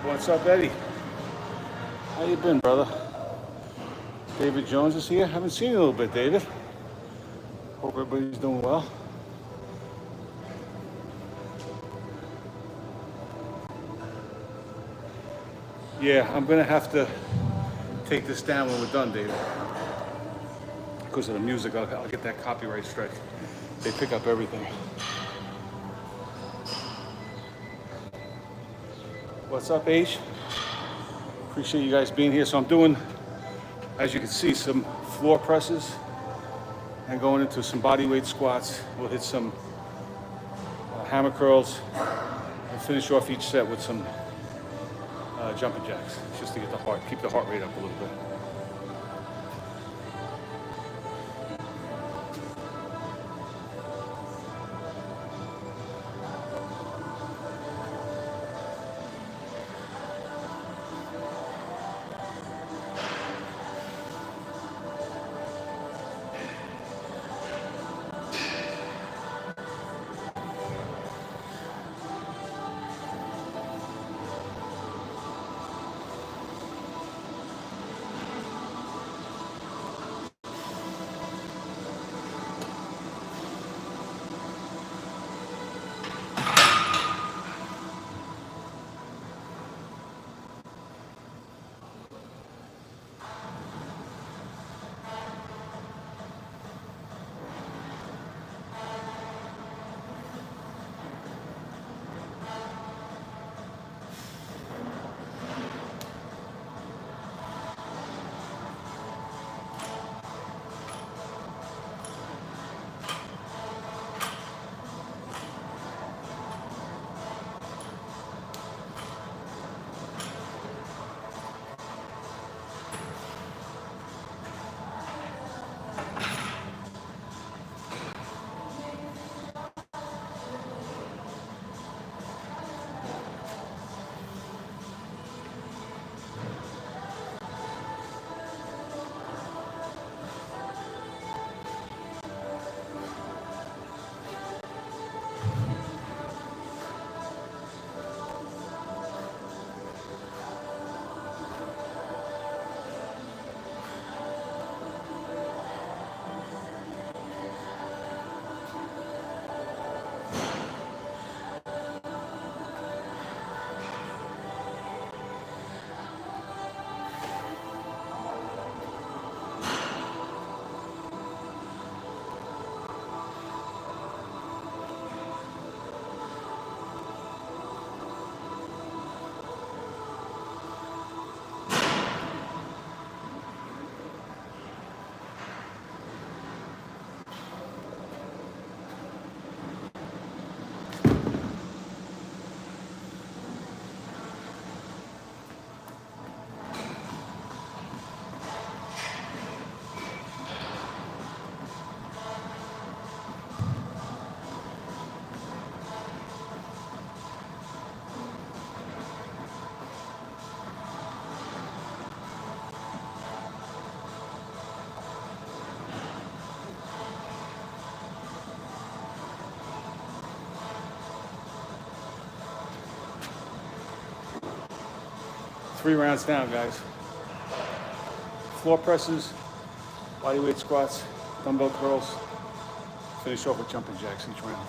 What's up, Eddie? How you been, brother? David Jones is here. Haven't seen you in a little bit, David. Hope everybody's doing well. Yeah, I'm gonna have to take this down when we're done, David. Because of the music, I'll get that copyright strike. They pick up everything. What's up, H? Appreciate you guys being here. So I'm doing, as you can see, some floor presses and going into some body weight squats. We'll hit some hammer curls and finish off each set with some jumping jacks, just to get keep the heart rate up a little bit. Three rounds down, guys. Floor presses, body weight squats, dumbbell curls. Finish off with jumping jacks each round.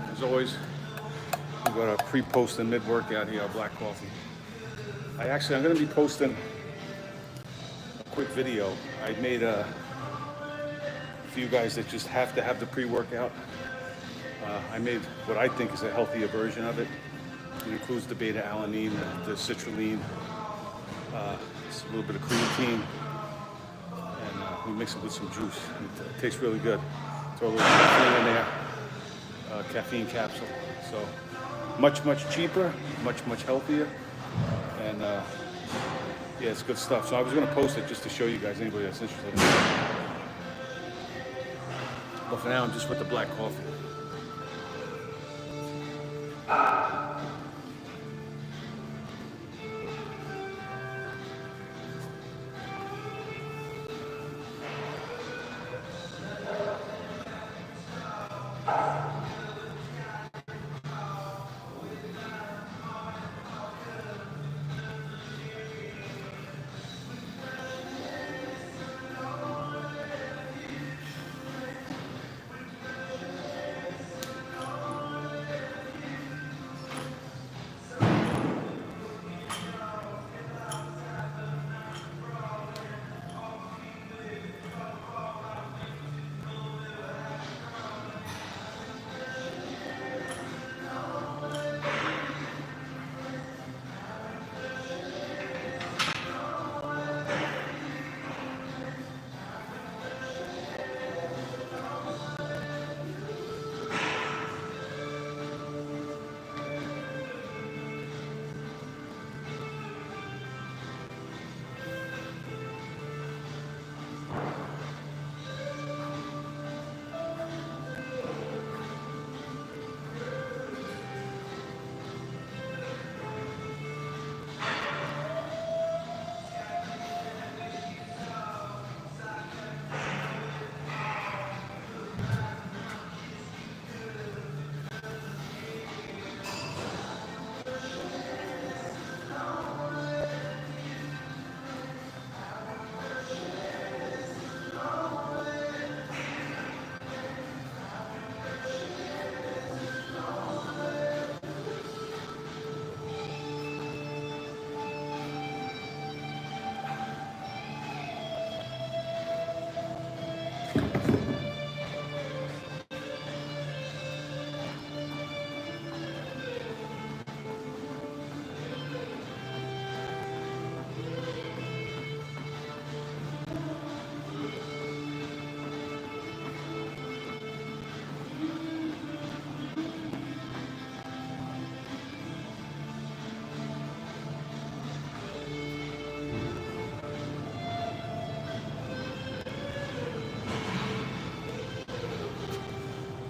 As always, we got a pre-post and mid-workout here, black coffee. I'm going to be posting a quick video. I made for you guys that just have to have the pre-workout. I made what I think is a healthier version of it. It includes the beta-alanine, the citrulline, a little bit of creatine, and we mix it with some juice. It tastes really good. Throw a little caffeine in there. Caffeine capsule. So much cheaper, much healthier, and Yeah, it's good stuff. So I was going to post it just to show you guys, anybody that's interested in it. But for now, I'm just with the black coffee.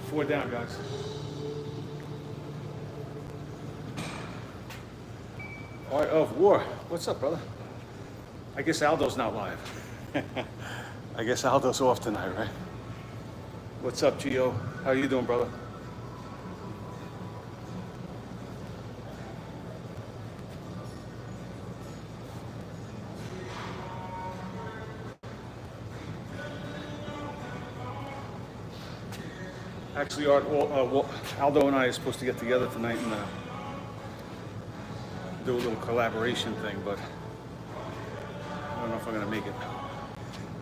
Four down, guys. Art of War. What's up, brother? I guess Aldo's not live. I guess Aldo's off tonight, right? What's up, Gio? How you doing, brother? Actually, Aldo and I are supposed to get together tonight and do a little collaboration thing, but I don't know if I'm going to make it.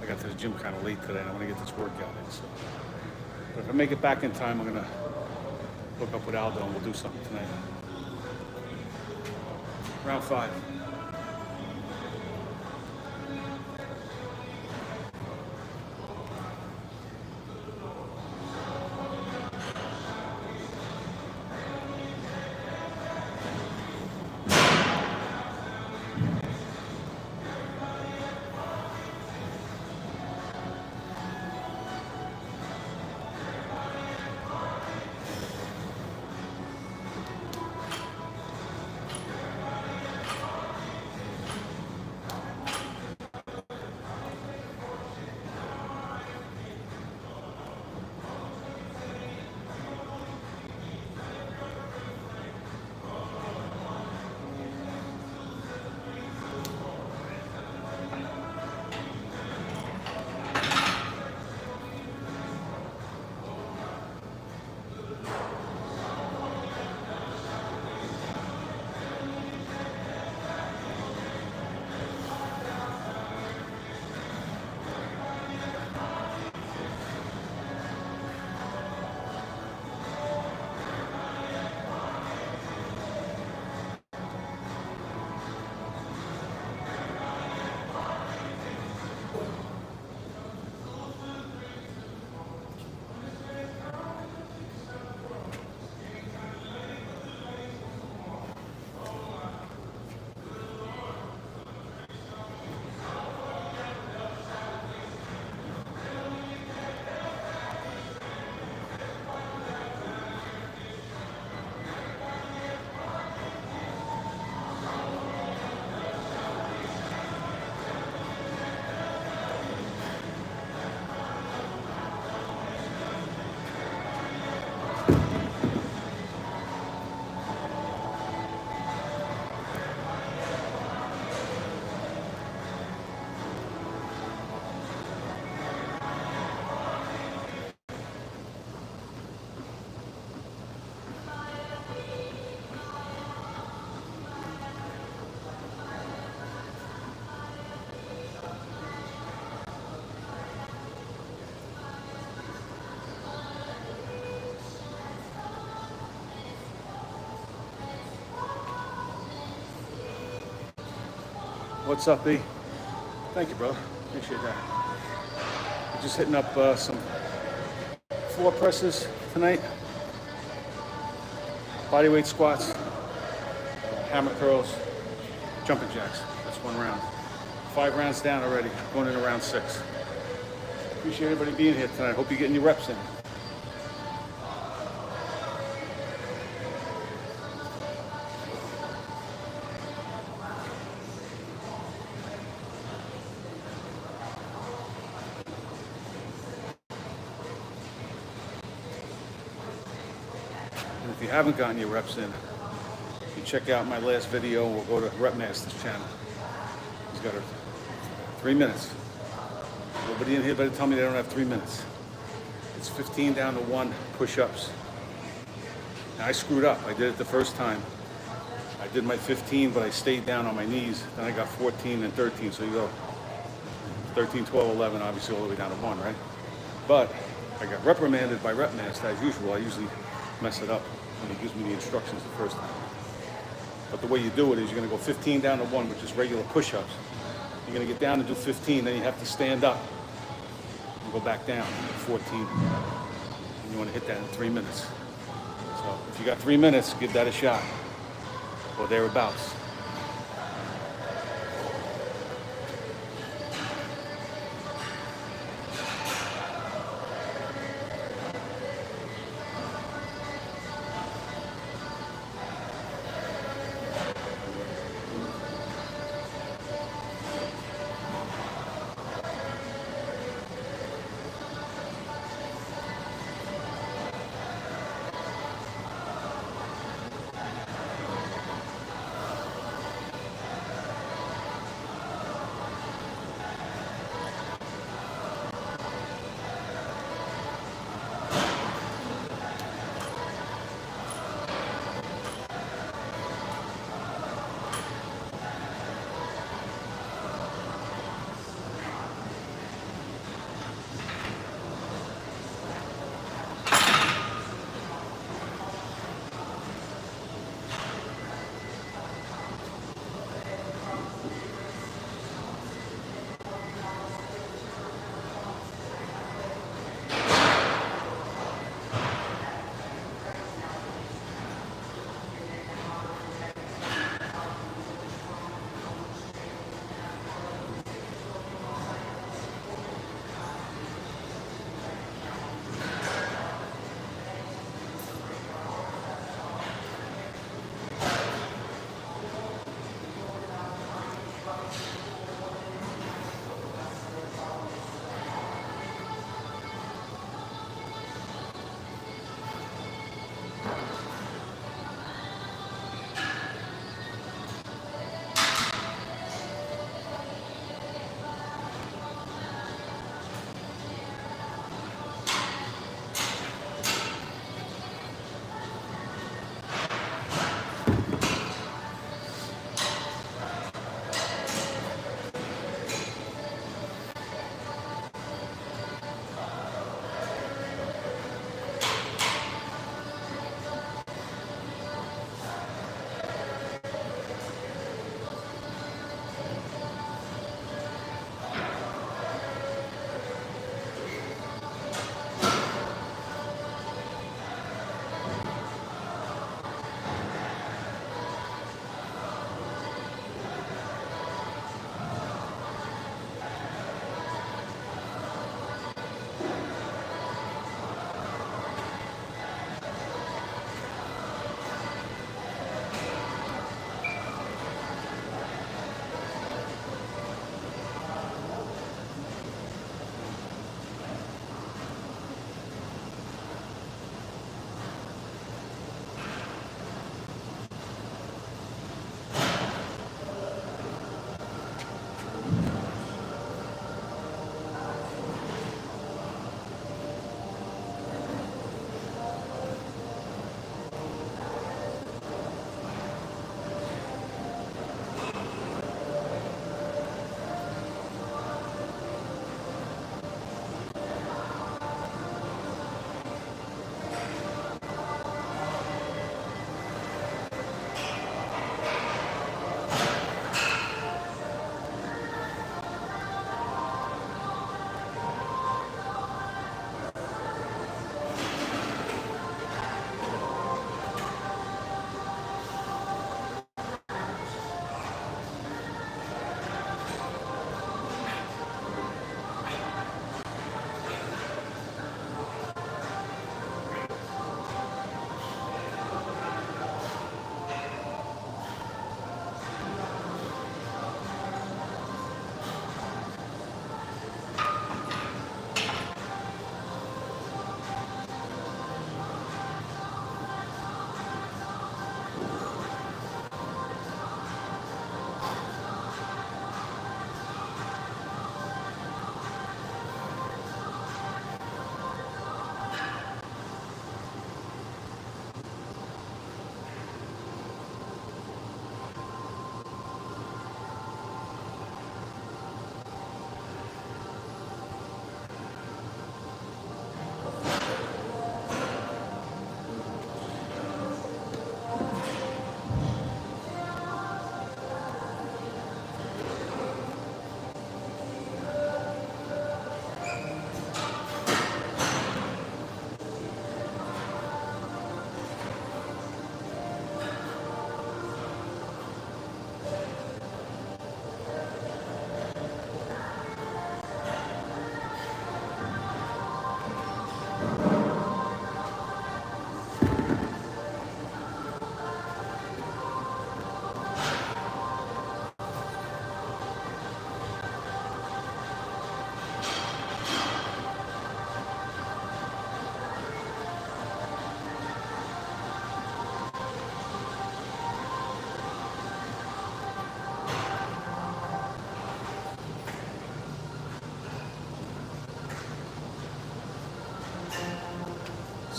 I got to the gym kind of late today, and I want to get this workout in. So. But if I make it back in time, I'm going to hook up with Aldo, and we'll do something tonight. Round 5. What's up, B? Thank you, brother. Appreciate that. We're just hitting up some floor presses tonight. Bodyweight squats, hammer curls, jumping jacks. That's one round. 5 rounds down already, going into round 6. Appreciate everybody being here tonight. Hope you're getting your reps in. And if you haven't gotten your reps in, you check out my last video. We'll go to REPZ's channel. He's got 3 minutes. Nobody in here better tell me they don't have 3 minutes. It's 15 down to 1 push-ups. Now, I screwed up. I did it the first time. I did my 15, but I stayed down on my knees. Then I got 14 and 13. So you go 13, 12, 11, obviously all the way down to 1, right? But I got reprimanded by REPZ as usual. I usually mess it up when he gives me the instructions the first time. But the way you do it is you're going to go 15 down to 1, which is regular push-ups. You're going to get down and do 15, then you have to stand up and go back down to 14. And you want to hit that in 3 minutes. So if you got 3 minutes, give that a shot, or thereabouts.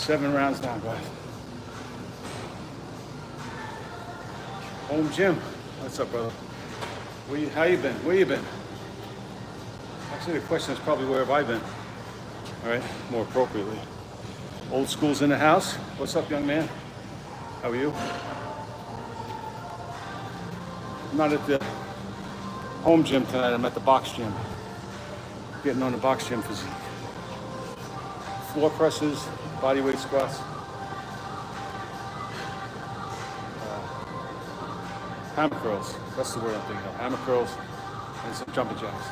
7 rounds down, guys. Home gym. What's up, brother? How you been? Where you been? Actually, the question is probably where have I been? All right, more appropriately. Old school's in the house. What's up, young man? How are you? I'm not at the home gym tonight. I'm at the box gym. Getting on the box gym physique. Floor presses, body weight squats. Hammer curls. That's the word I'm thinking of. Hammer curls and some jumping jacks.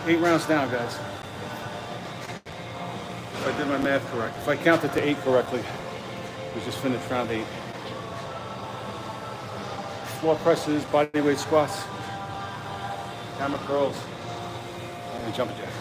Eight rounds down, guys. If I did my math correct. If I counted to 8 correctly, we just finished round 8. Floor presses, body weight squats, hammer curls, and jumping jacks.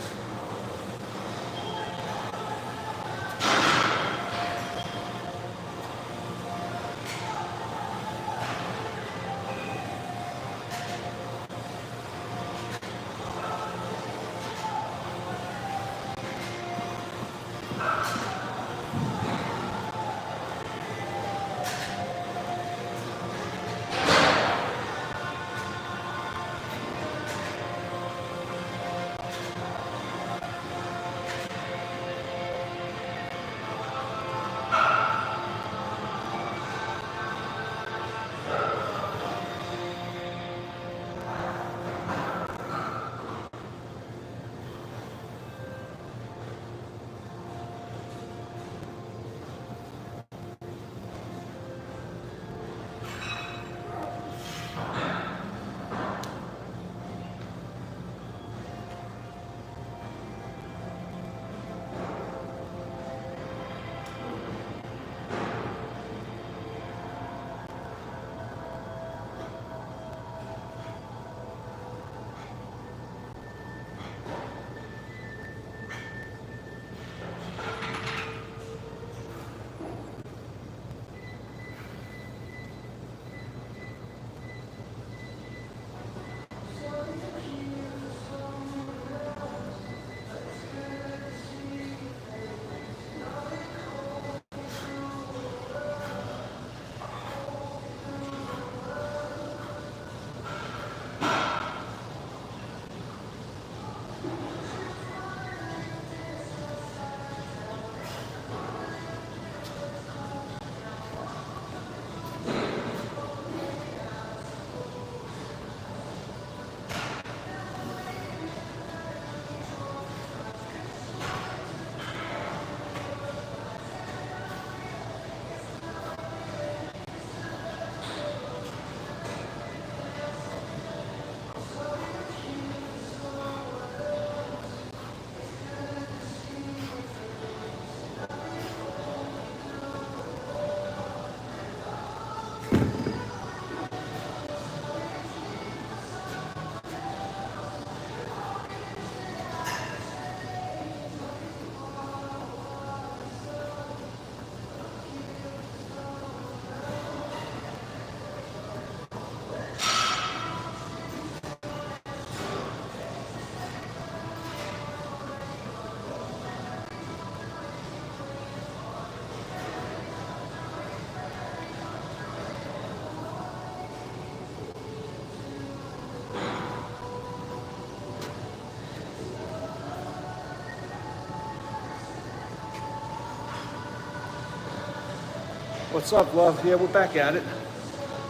What's up, love? Yeah, we're back at it.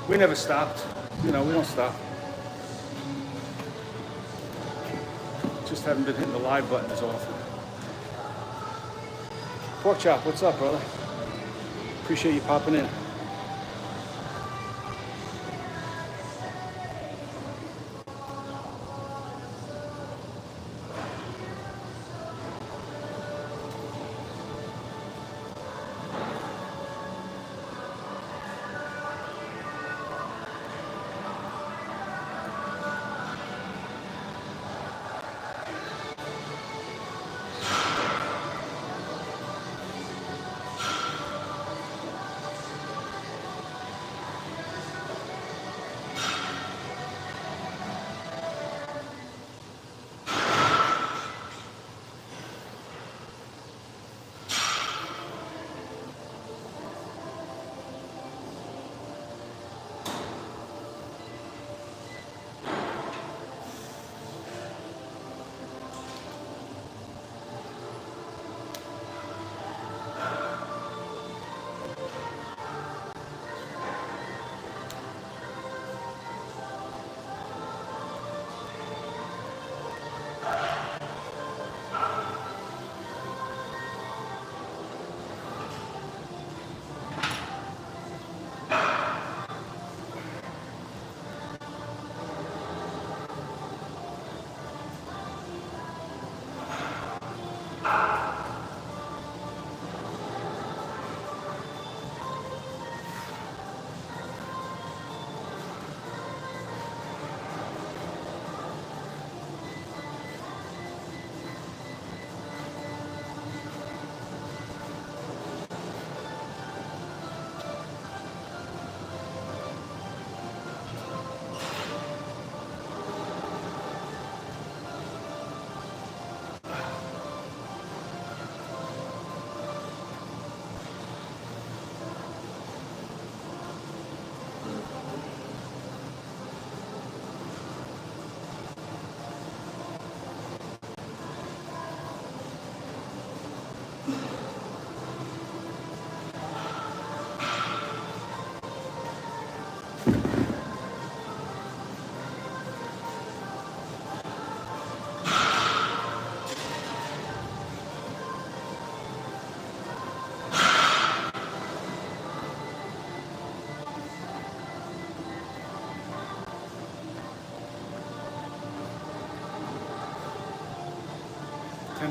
We never stopped. You know, we don't stop. Just haven't been hitting the live button as often. Pork Chop, what's up, brother? Appreciate you popping in.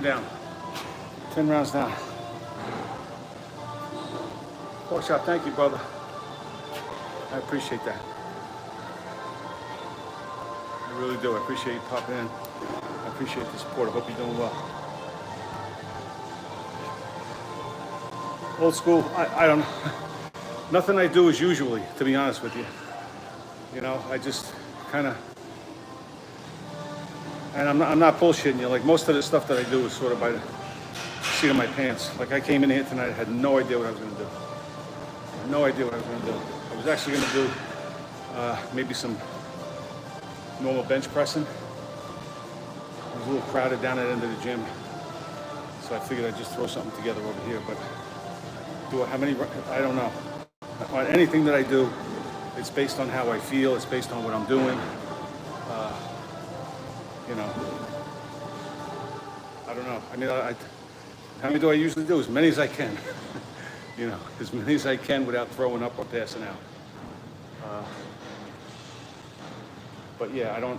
Down. 10 rounds down. Pork Chop, thank you, brother. I appreciate that. I really do. I appreciate you popping in. I appreciate the support. I hope you're doing well. Old school, I don't know. Nothing I do is usually, to be honest with you. You know, I just kind of, and I'm not bullshitting you. Like, most of the stuff that I do is sort of by the seat of my pants. Like, I came in here tonight, I had no idea what I was going to do. No idea what I was going to do. I was actually going to do maybe some normal bench pressing. It was a little crowded down at the end of the gym, so I figured I'd just throw something together over here. But do I have any? I don't know. On anything that I do, it's based on how I feel. It's based on what I'm doing. You know, I don't know. I mean, how many do I usually do? As many as I can. You know, as many as I can without throwing up or passing out. But yeah,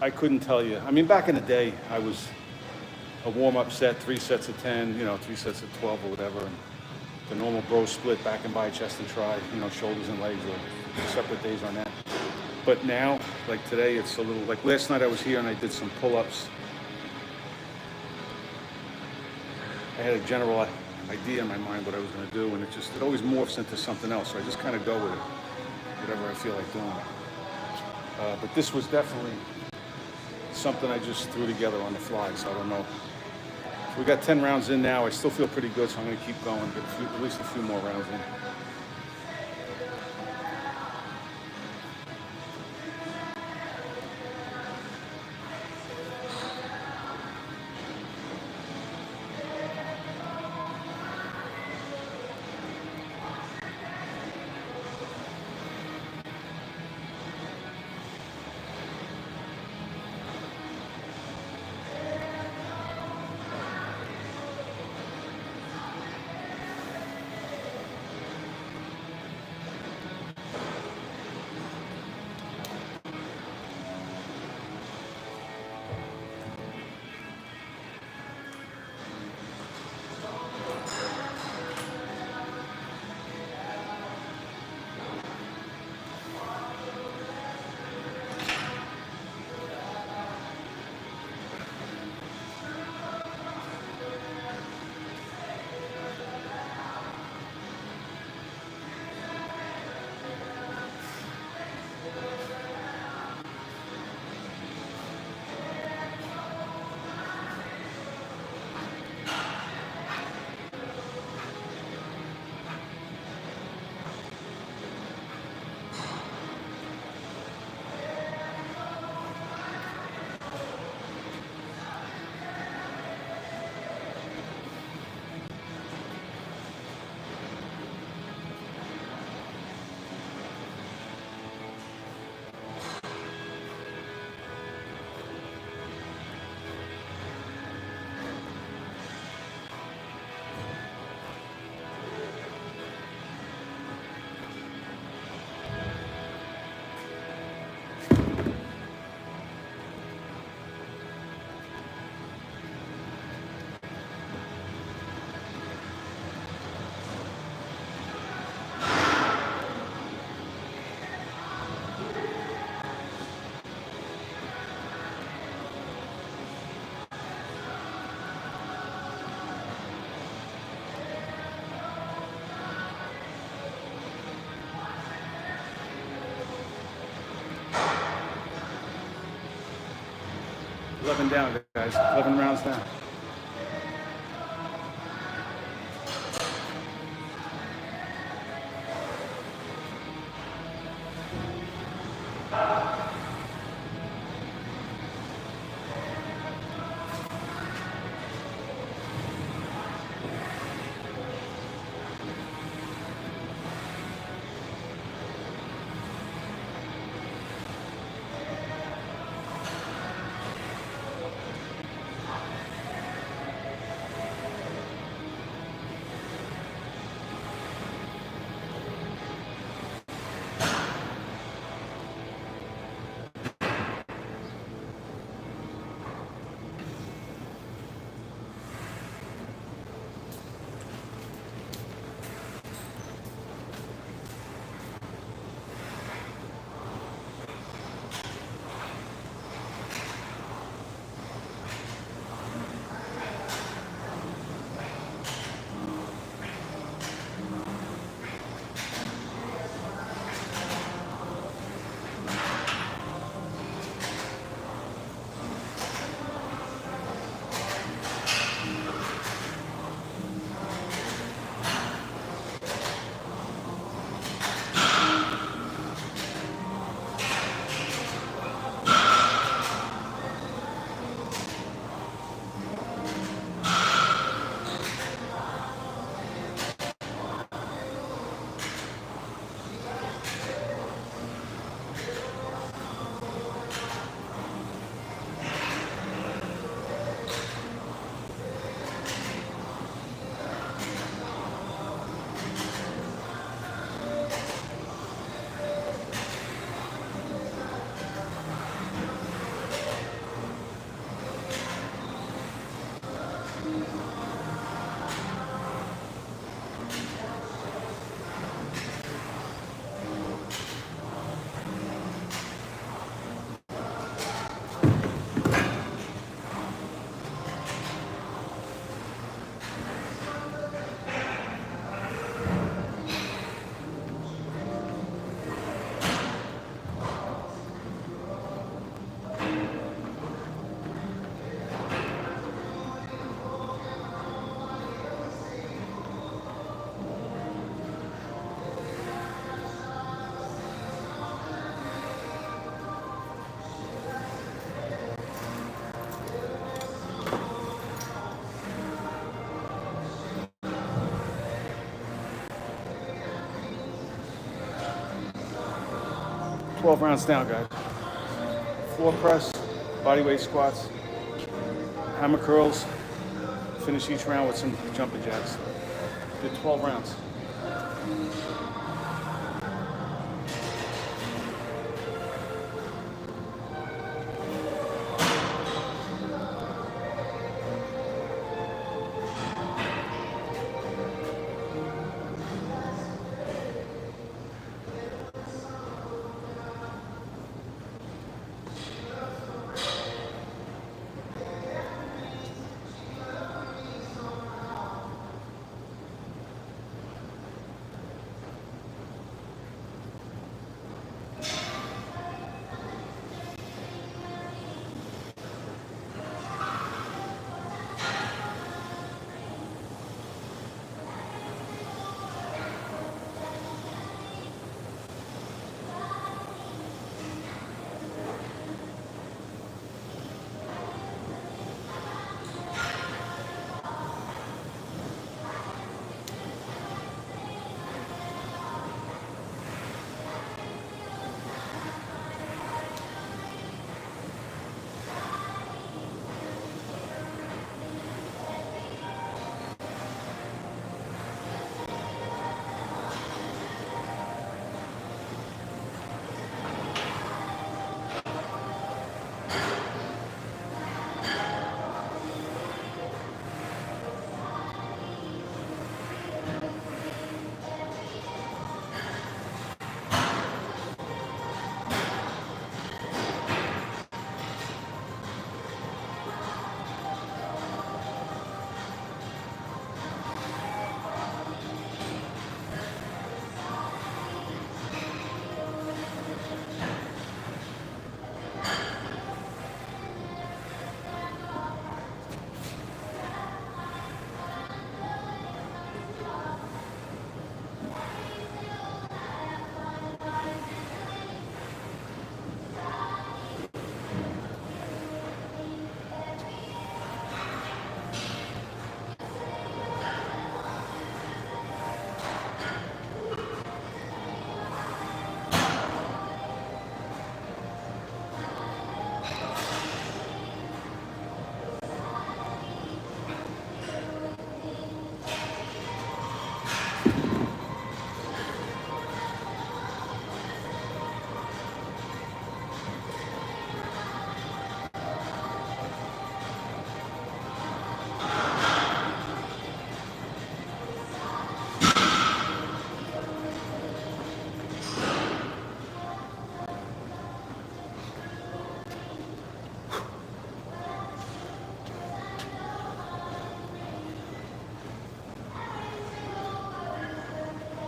I couldn't tell you. I mean, back in the day, I was a warm-up set, 3 sets of 10, you know, 3 sets of 12 or whatever. And the normal bro split, back and by, chest and try, you know, shoulders and legs, or separate days on that. But now, like today, it's a little, like last night I was here and I did some pull-ups. I had a general idea in my mind what I was going to do, and it always morphs into something else. So I just kind of go with it, whatever I feel like doing. But this was definitely something I just threw together on the fly, so I don't know. So we got 10 rounds in now. I still feel pretty good, so I'm going to keep going, get at least a few more rounds in. 11 down, guys. 11 rounds down. Twelve rounds down, guys. Floor press, body weight squats, hammer curls. Finish each round with some jumping jacks. Did 12 rounds.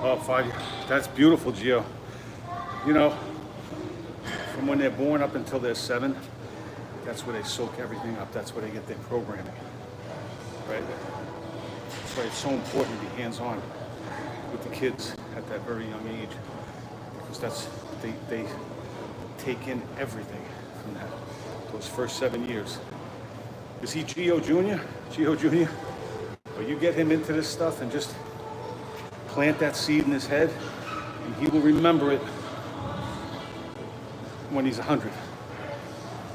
Oh, 5 years. That's beautiful, Gio. You know, from when they're born up until they're 7, that's where they soak everything up. That's where they get their programming, right? That's why it's so important to be hands-on with the kids at that very young age, because they take in everything from that, those first 7 years. Is he Gio Jr.? Gio Jr.? Well, you get him into this stuff and just plant that seed in his head, and he will remember it when he's 100.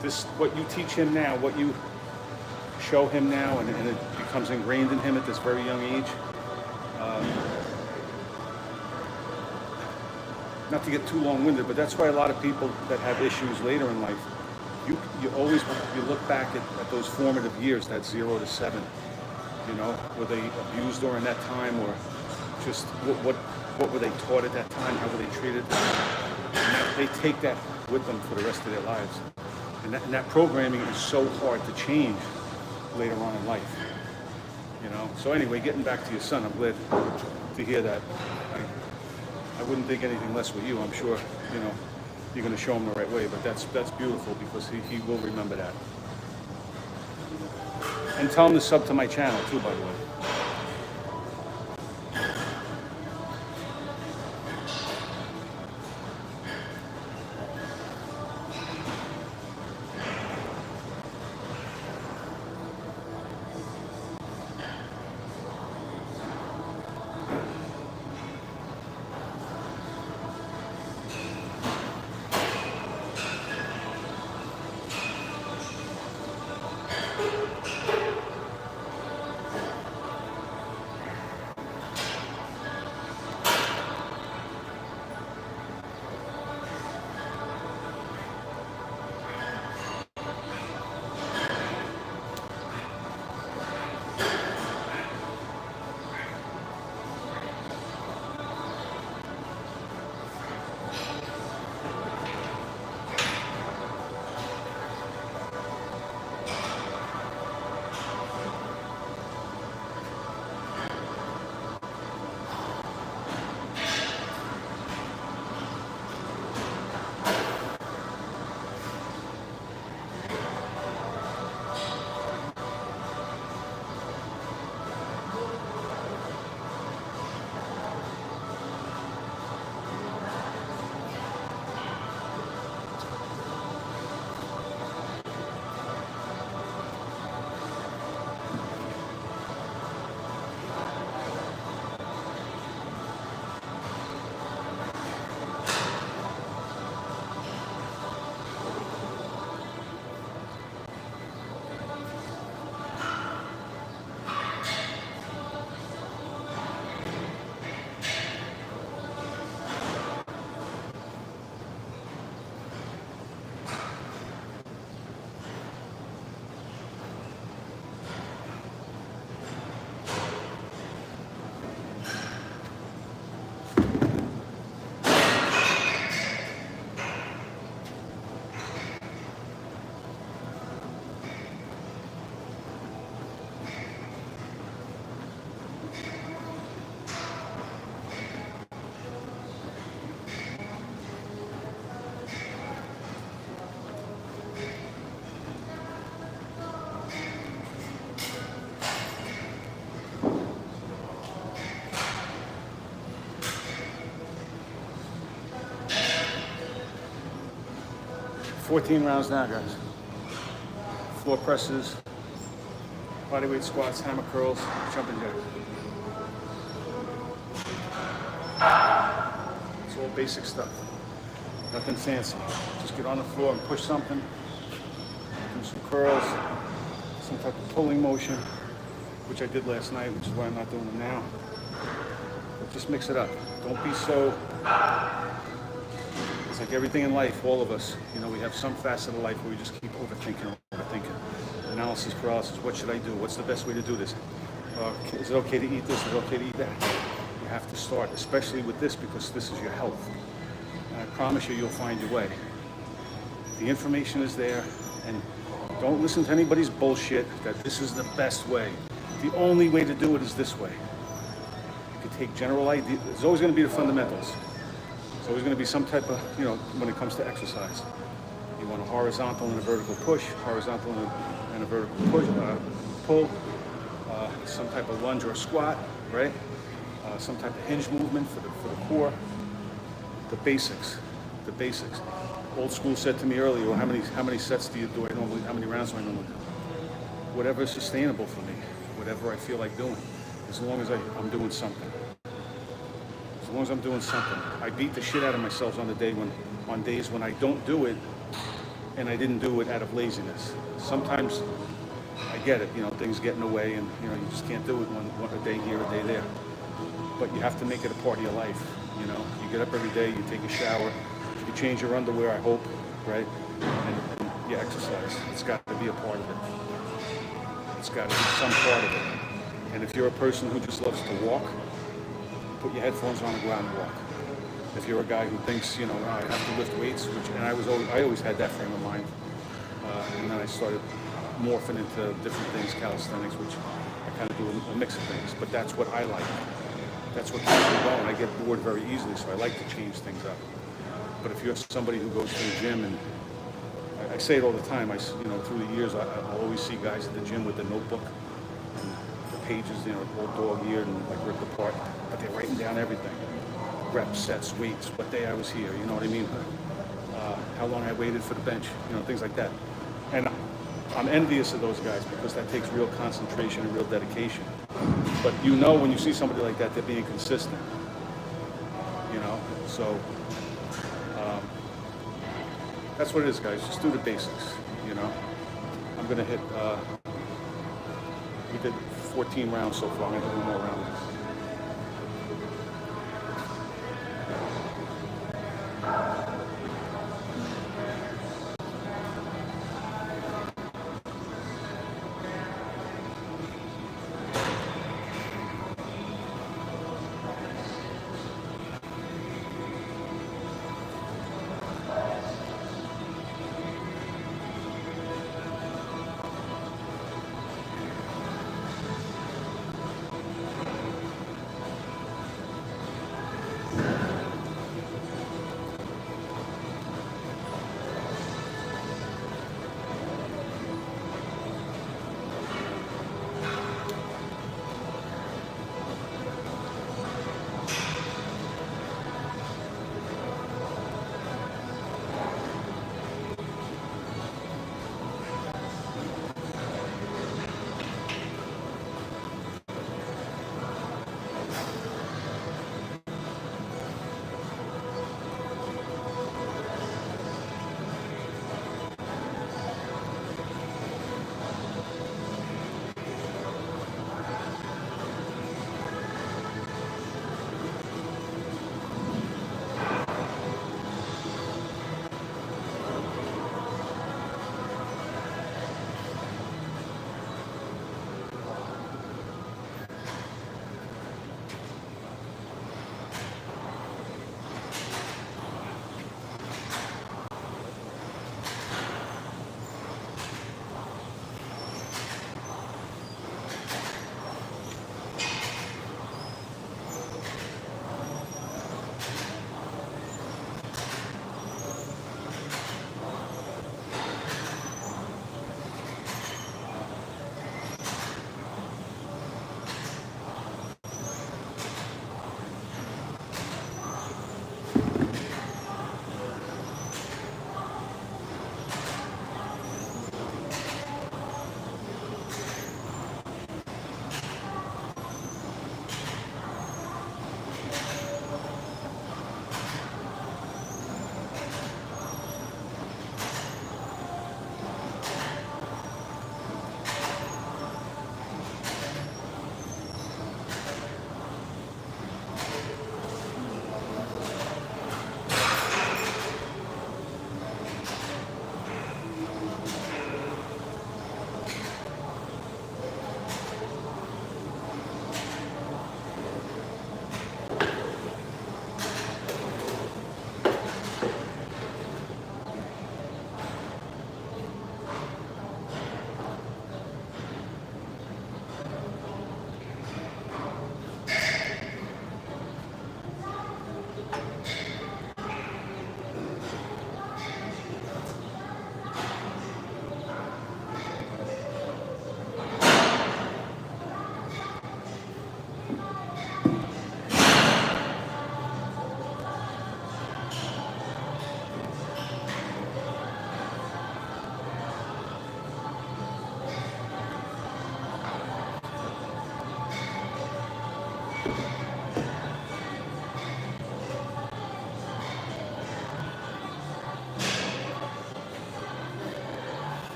This, what you teach him now, what you show him now, and it becomes ingrained in him at this very young age. Not to get too long-winded, but that's why a lot of people that have issues later in life, you look back at those formative years, that 0 to 7. You know, were they abused during that time, or just what were they taught at that time? How were they treated? And they take that with them for the rest of their lives. And that programming is so hard to change later on in life. You know. So anyway, getting back to your son, I'm glad to hear that. I wouldn't think anything less with you. I'm sure, you know, you're going to show him the right way. But that's beautiful, because he will remember that. And tell him to sub to my channel too, by the way. $14 rounds now, guys. Floor presses, bodyweight squats, hammer curls, jumping jacks. It's all basic stuff. Nothing fancy. Just get on the floor and push something. Do some curls, some type of pulling motion, which I did last night, which is why I'm not doing them now. But just mix it up. Don't be so... It's like everything in life, all of us, you know, we have some facet of life where we just keep overthinking. Analysis paralysis, what should I do? What's the best way to do this? Is it okay to eat this? Is it okay to eat that? You have to start, especially with this, because this is your health. And I promise you'll find your way. The information is there, and don't listen to anybody's bullshit that this is the best way. The only way to do it is this way. You can take general ideas. There's always going to be the fundamentals. There's always going to be some type of, when it comes to exercise. You want a horizontal and a vertical push, horizontal and a vertical push, pull, some type of lunge or squat, right? Some type of hinge movement for the core. The basics. Old school said to me earlier, well, how many sets do I normally, how many rounds do I normally do? Whatever is sustainable for me, whatever I feel like doing, as long as I'm doing something. As long as I'm doing something. I beat the shit out of myself on days when I don't do it, and I didn't do it out of laziness. Sometimes I get it, things get in the way, and you just can't do it a day here, a day there. But you have to make it a part of your life. You get up every day, you take a shower, you change your underwear, I hope, right? And you exercise. It's got to be a part of it. It's got to be some part of it. And if you're a person who just loves to walk, put your headphones on and go out and walk. If you're a guy who thinks, I have to lift weights, and I always had that frame of mind. And then I started morphing into different things, calisthenics, which I kind of do a mix of things. But that's what I like. That's what keeps me going. I get bored very easily, so I like to change things up. But if you're somebody who goes to the gym, and I say it all the time, through the years, I'll always see guys at the gym with the notebook, and the pages, all dog-eared and like ripped apart, but they're writing down everything. Reps, sets, weights, what day I was here, you know what I mean? How long I waited for the bench, things like that. And I'm envious of those guys because that takes real concentration and real dedication. But when you see somebody like that, they're being consistent, so that's what it is, guys. Just do the basics, I'm going to hit, we did 14 rounds so far. I'm going to do one more round.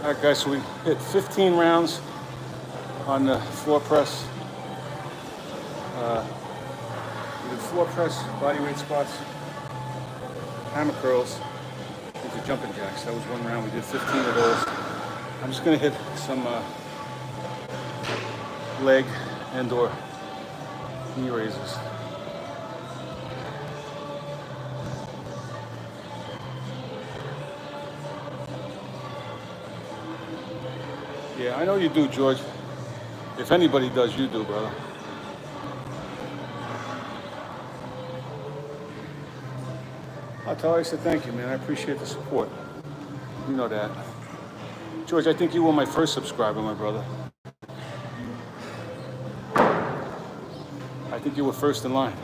All right, guys, so we hit 15 rounds on the floor press. We did floor press, body weight squats, hammer curls, into jumping jacks. That was one round. We did 15 of those. I'm just gonna hit some leg and or knee raises. Yeah, I know you do, George. If anybody does, you do, brother. I'll tell her I said thank you, man. I appreciate the support. You know that. George, I think you were my first subscriber, my brother. I think you were first in line.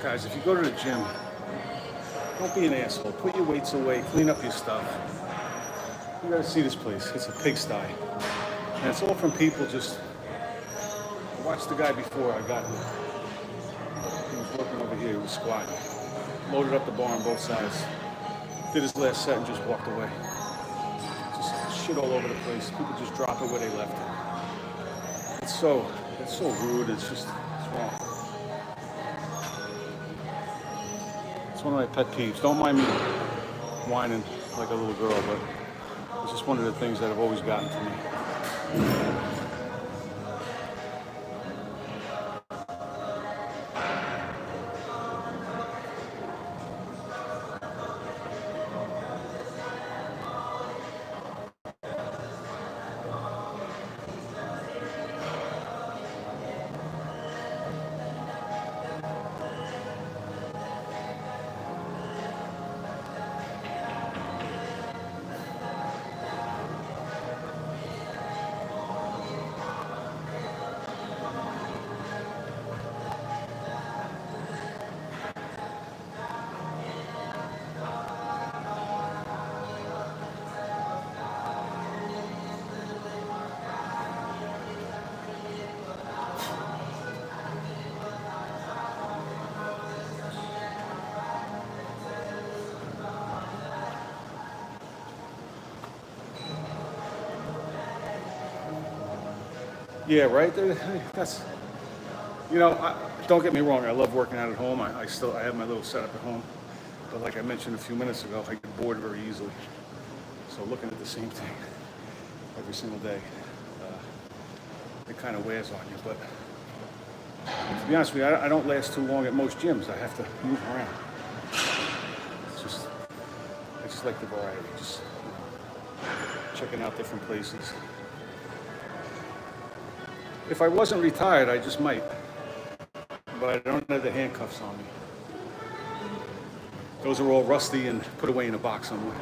Guys, if you go to the gym, don't be an asshole. Put your weights away, clean up your stuff. You gotta see this place. It's a pigsty. And it's all from people just... I watched the guy before I got here. He was working over here, he was squatting. Loaded up the bar on both sides. Did his last set and just walked away. Just shit all over the place. People just drop it where they left it. It's so rude. It's wrong. It's one of my pet peeves. Don't mind me whining like a little girl, but it's just one of the things that have always gotten to me. Yeah, right. That's, don't get me wrong. I love working out at home. I have my little setup at home, but like I mentioned a few minutes ago, I get bored very easily. So looking at the same thing every single day, it kind of wears on you. But to be honest with you, I don't last too long at most gyms. I have to move around. I just like the variety. Just checking out different places. If I wasn't retired, I just might. But I don't have the handcuffs on me. Those are all rusty and put away in a box somewhere.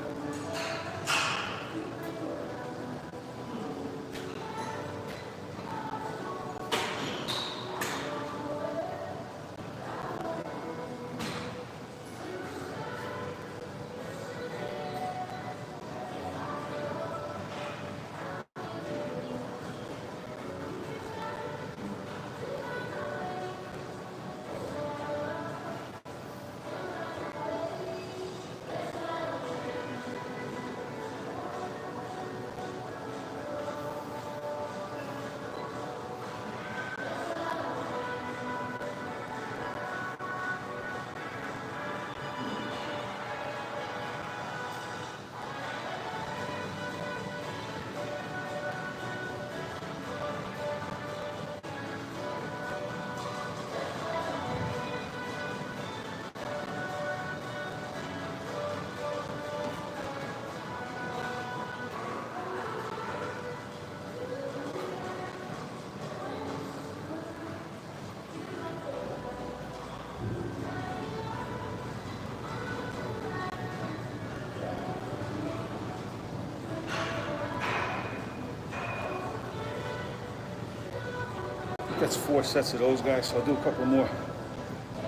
That's 4 sets of those guys, so I'll do a couple more.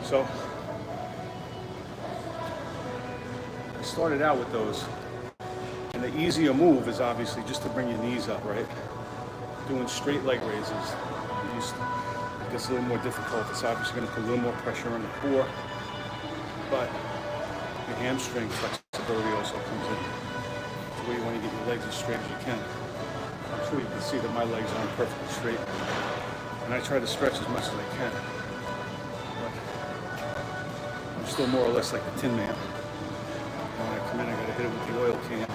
So I started out with those. And the easier move is obviously just to bring your knees up, right? Doing straight leg raises. It gets a little more difficult. It's obviously going to put a little more pressure on the core, but your hamstring flexibility also comes in. It's where you want to get your legs as straight as you can. I'm sure you can see that my legs aren't perfectly straight, and I try to stretch as much as I can. But I'm still more or less like the Tin Man. When I come in, I got to hit it with the oil can,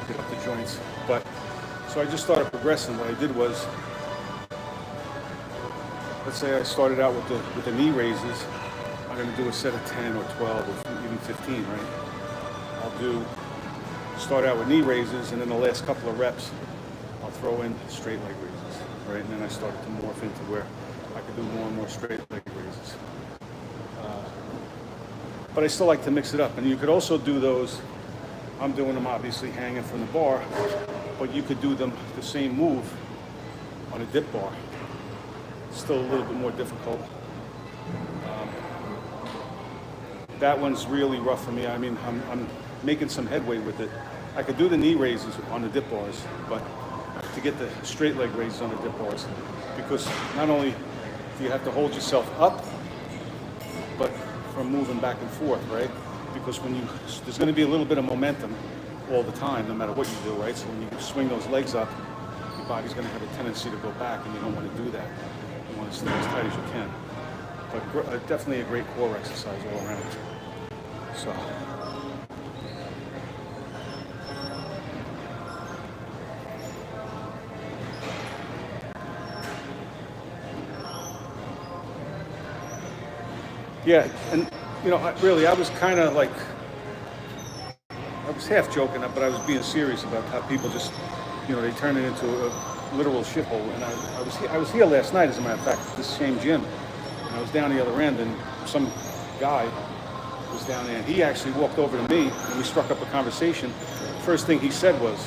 get up the joints. But so I just started progressing. What I did was, let's say I started out with the knee raises. I'm going to do a set of 10 or 12 or even 15, right? I'll start out with knee raises, and then the last couple of reps, I'll throw in straight leg raises, right? And then I started to morph into where I could do more and more straight leg raises. But I still like to mix it up. And you could also do those, I'm doing them obviously hanging from the bar, but you could do them the same move on a dip bar. Still a little bit more difficult. That one's really rough for me. I mean, I'm making some headway with it. I could do the knee raises on the dip bars, but to get the straight leg raises on the dip bars, because not only do you have to hold yourself up, but from moving back and forth, right? Because there's going to be a little bit of momentum all the time, no matter what you do, right? So when you swing those legs up, your body's going to have a tendency to go back, and you don't want to do that. You want to stay as tight as you can. But definitely a great core exercise all around. So. Yeah, and you know, I was kind of like, I was half joking, but I was being serious about how people just, you know, they turn it into a literal shithole. And I was here last night, as a matter of fact, this same gym. And I was down the other end, and some guy was down there, and he actually walked over to me, and we struck up a conversation. First thing he said was,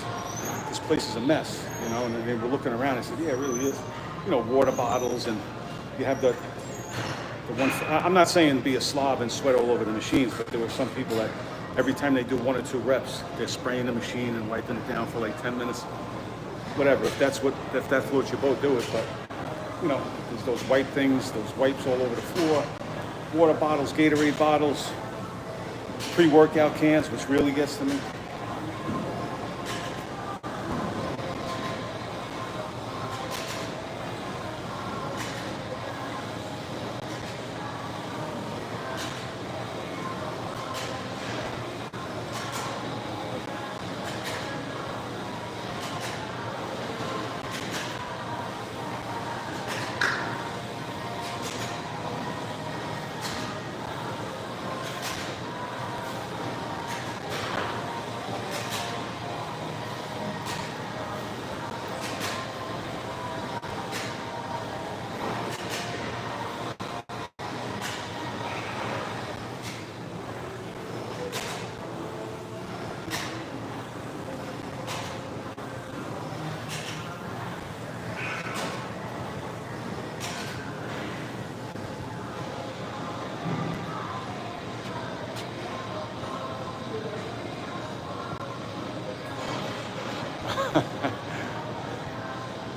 "This place is a mess," you know. And they were looking around. I said, "Yeah, it really is." You know, water bottles, and you have the one. I'm not saying be a slob and sweat all over the machines, but there were some people that every time they do 1 or 2 reps, they're spraying the machine and wiping it down for like 10 minutes. Whatever, if that floats your boat, do it. But you know, there's those white things, those wipes all over the floor, water bottles, Gatorade bottles, pre-workout cans, which really gets to me.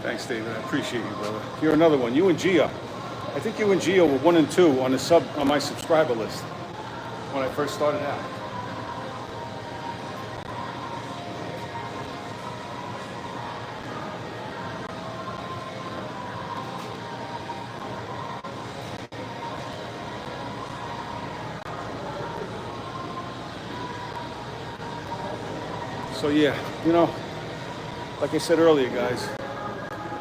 Thanks, David. I appreciate you, brother. Here, another one. You and Gio. I think you and Gio were 1 and 2 on my subscriber list when I first started out. So yeah, you know, like I said earlier, guys,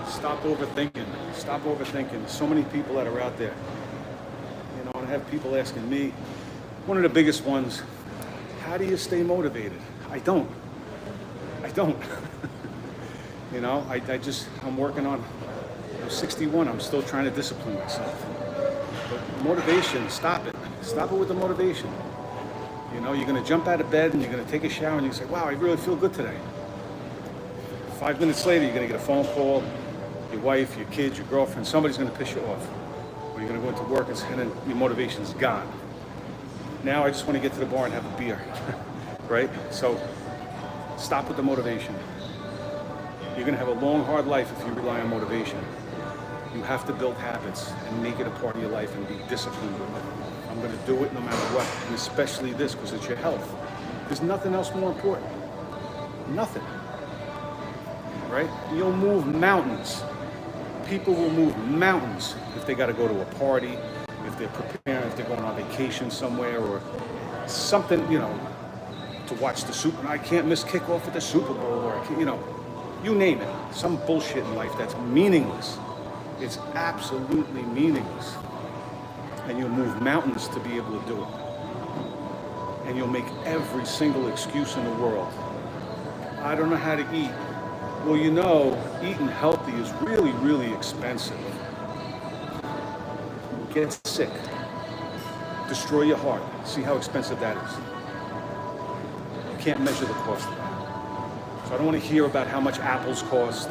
stop overthinking. Stop overthinking. So many people that are out there. You know, and I have people asking me, one of the biggest ones, how do you stay motivated? I don't. You know, I'm working on, I'm 61, I'm still trying to discipline myself. But motivation, stop it. Stop it with the motivation. You know, you're going to jump out of bed and you're going to take a shower and you say, wow, I really feel good today. 5 minutes later, you're going to get a phone call, your wife, your kids, your girlfriend, somebody's going to piss you off. Or you're going to go into work and then your motivation's gone. Now I just want to get to the bar and have a beer, right? So stop with the motivation. You're going to have a long, hard life if you rely on motivation. You have to build habits and make it a part of your life and be disciplined with it. I'm going to do it no matter what, and especially this because it's your health. There's nothing else more important. Nothing. Right? You'll move mountains. People will move mountains if they got to go to a party, if they're preparing, if they're going on vacation somewhere or something, to watch the Super. I can't miss kickoff at the Super Bowl or, you name it. Some bullshit in life that's meaningless. It's absolutely meaningless. And you'll move mountains to be able to do it. And you'll make every single excuse in the world. I don't know how to eat. Well, eating healthy is really, really expensive. Get sick. Destroy your heart. See how expensive that is. You can't measure the cost of that. So I don't want to hear about how much apples cost.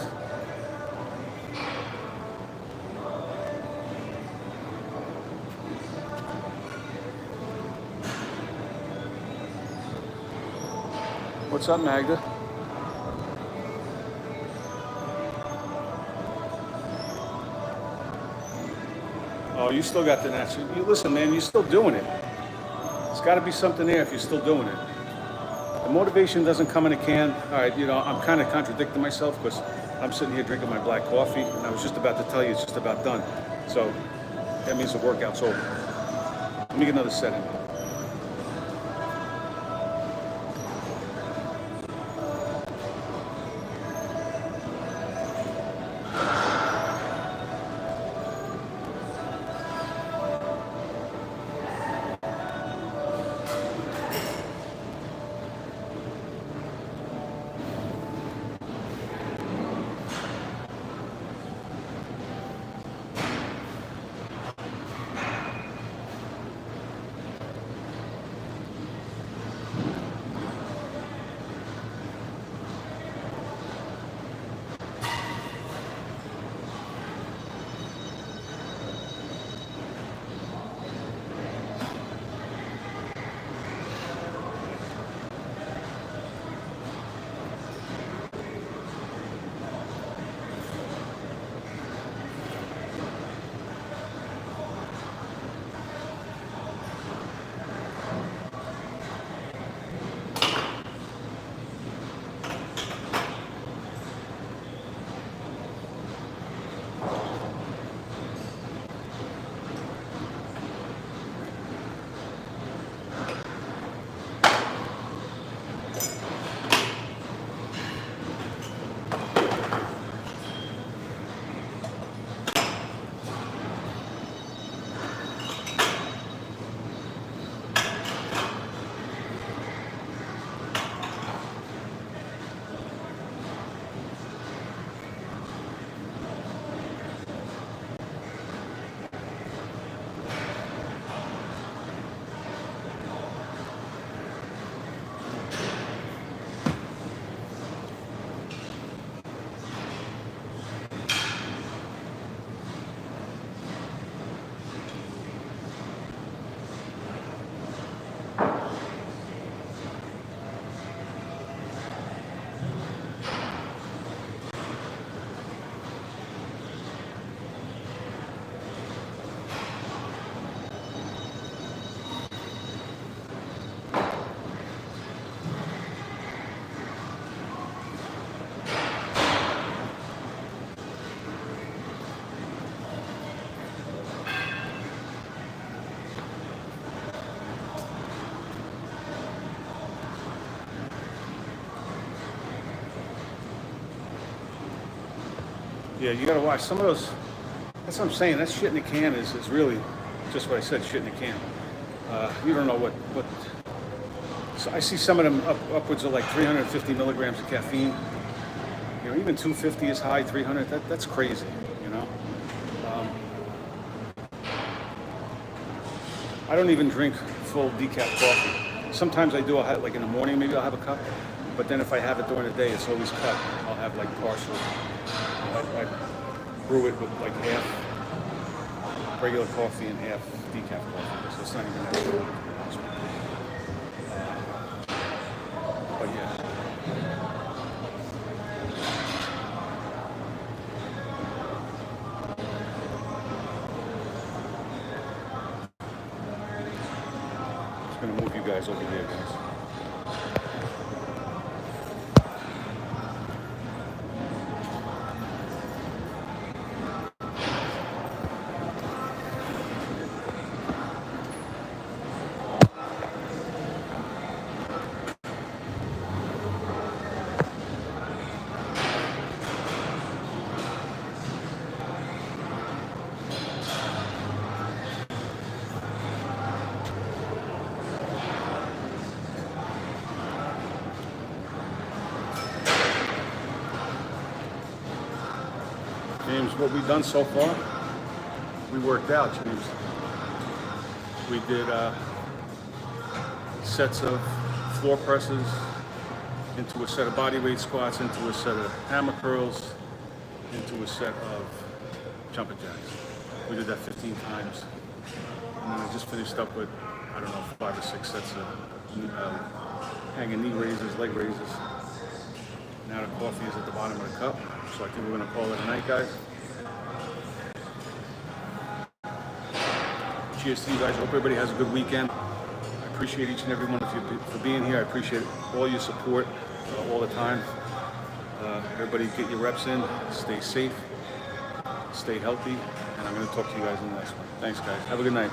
What's up, Magda? Oh, you still got the natural. You listen, man, you're still doing it. There's got to be something there if you're still doing it. The motivation doesn't come in a can. All right, I'm kind of contradicting myself because I'm sitting here drinking my black coffee, and I was just about to tell you it's just about done. So that means the workout's over. Let me get another set in. Yeah, you got to watch some of those. That's what I'm saying. That shit in the can is really just what I said, shit in the can. You don't know what. So I see some of them upwards of like 350 milligrams of caffeine. Even 250 is high, 300. That's crazy. I don't even drink full decaf coffee. Sometimes I do. I'll have, like in the morning, maybe I'll have a cup. But then if I have it during the day, it's always cut. I'll have like partial. brew it with like half regular coffee and half decaf coffee, so it's not even that strong. But yeah. Just gonna move you guys over there, guys. James, what we've done so far, we worked out, James. We did sets of floor presses, into a set of body weight squats, into a set of hammer curls, into a set of jumping jacks. We did that 15 times. And then I just finished up with, I don't know, 5 or 6 sets of hanging knee raises, leg raises. Now the coffee is at the bottom of the cup, so I think we're gonna call it a night, guys. Cheers to you guys. Hope everybody has a good weekend. I appreciate each and every one of you for being here. I appreciate all your support all the time. Everybody get your reps in, stay safe, stay healthy, and I'm gonna talk to you guys in the next one. Thanks, guys. Have a good night.